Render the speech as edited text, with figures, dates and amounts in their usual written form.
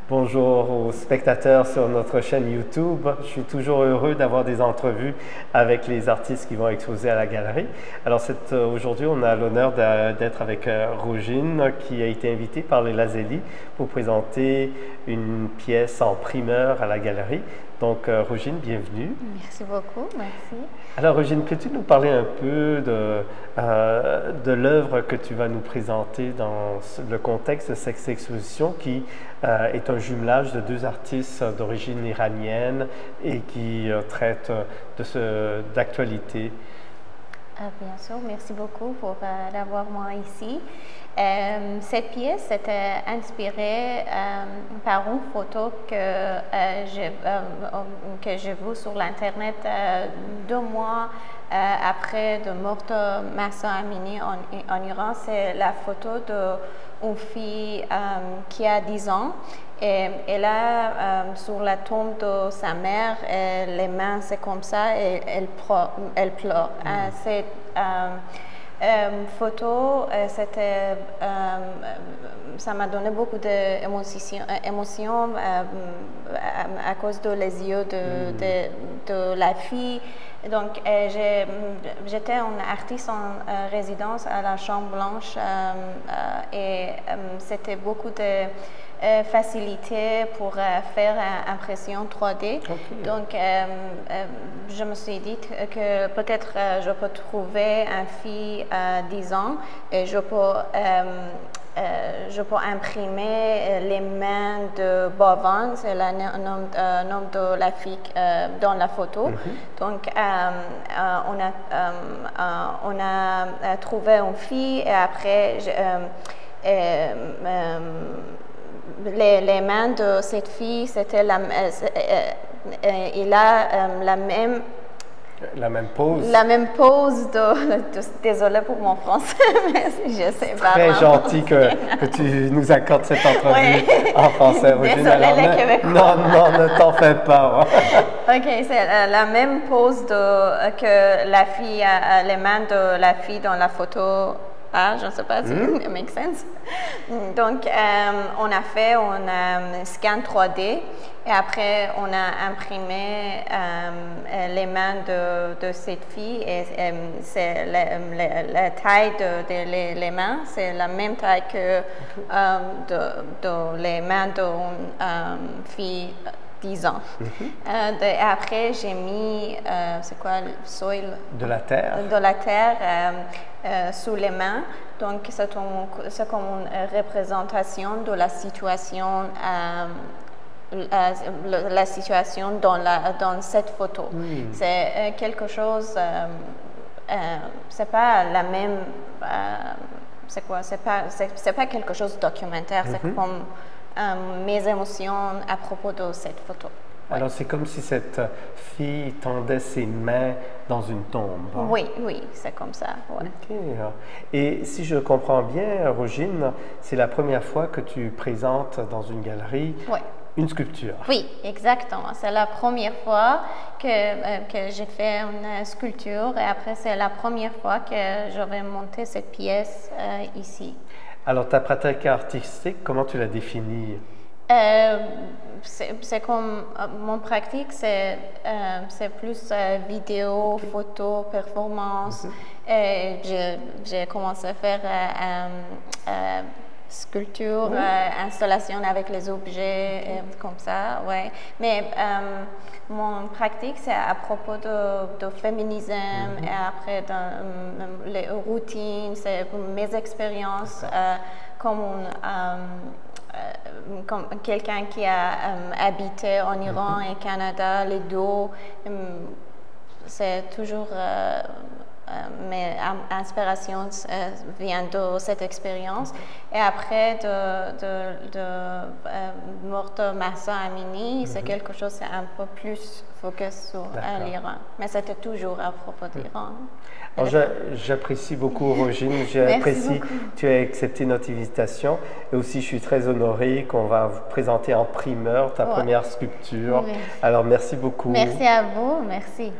Bonjour aux spectateurs sur notre chaîne YouTube. Je suis toujours heureux d'avoir des entrevues avec les artistes qui vont exposer à la galerie. Alors aujourd'hui, on a l'honneur d'être avec Rogine qui a été invitée par les Lazelli pour présenter une pièce en primeur à la galerie. Donc Rogine, bienvenue. Merci beaucoup, merci. Alors Rogine, peux-tu nous parler un peu de l'œuvre que tu vas nous présenter dans le contexte de cette exposition qui est un jumelage de deux artistes d'origine iranienne et qui traite d'actualité? Bien sûr, merci beaucoup pour d'avoir moi ici. Cette pièce était inspirée par une photo que j'ai vue sur l'Internet 2 mois après de mort de Mahsa Amini en Iran. C'est la photo d'une fille qui a 10 ans. Et là, sur la tombe de sa mère, les mains, c'est comme ça, et elle pleure. Cette photo, ça m'a donné beaucoup d'émotions à cause de les yeux de la fille. Donc, j'étais une artiste en résidence à la Chambre Blanche et c'était beaucoup de facilité pour faire impression 3D. Okay. Donc, je me suis dit que peut-être je peux trouver une fille à 10 ans et je peux imprimer les mains de Bovan, c'est le nom de la fille dans la photo. Donc, on a trouvé une fille et après, les mains de cette fille, c'était il a la même pose. La même pose désolée pour mon français, mais je sais pas. Très gentil que tu nous accordes cette entrevue en français. Désolée les Québécois. Non, ne t'en fais pas. Ok, c'est la même pose que la fille, les mains de la fille dans la photo. Je ne sais pas si ça make sense. Donc, on a scan 3D et après, on a imprimé les mains de cette fille et c'est la taille des mains, c'est la même taille que les mains d'une fille 10 ans. Et après, j'ai mis, c'est quoi, le soil? De la terre. De la terre sous les mains. Donc, c'est comme une représentation de la situation, dans cette photo. C'est quelque chose, c'est pas la même, c'est quoi? C'est pas quelque chose de documentaire, c'est comme mes émotions à propos de cette photo. Alors, c'est comme si cette fille tendait ses mains dans une tombe. Hein? Oui, c'est comme ça. Ouais. OK. Et si je comprends bien, Rogine, c'est la première fois que tu présentes dans une galerie une sculpture. Oui, exactement. C'est la première fois que j'ai fait une sculpture et après, c'est la première fois que je vais monter cette pièce ici. Alors, ta pratique artistique, comment tu la définis? C'est comme mon pratique, c'est plus vidéo, photo, performance. J'ai commencé à faire sculpture, installation avec les objets, comme ça, ouais. Mais mon pratique, c'est à propos de féminisme et après les routines, c'est mes expériences comme quelqu'un qui a habité en Iran et Canada, les deux, c'est toujours mes inspirations viennent de cette expérience. Et après, de mort de Mahsa Amini, c'est quelque chose, c'est un peu plus focus sur l'Iran. Mais c'était toujours à propos d'Iran. J'apprécie beaucoup, Rogine. J'apprécie que tu aies accepté notre invitation. Et aussi, je suis très honorée qu'on va vous présenter en primeur ta première sculpture. Alors, merci beaucoup. Merci à vous. Merci.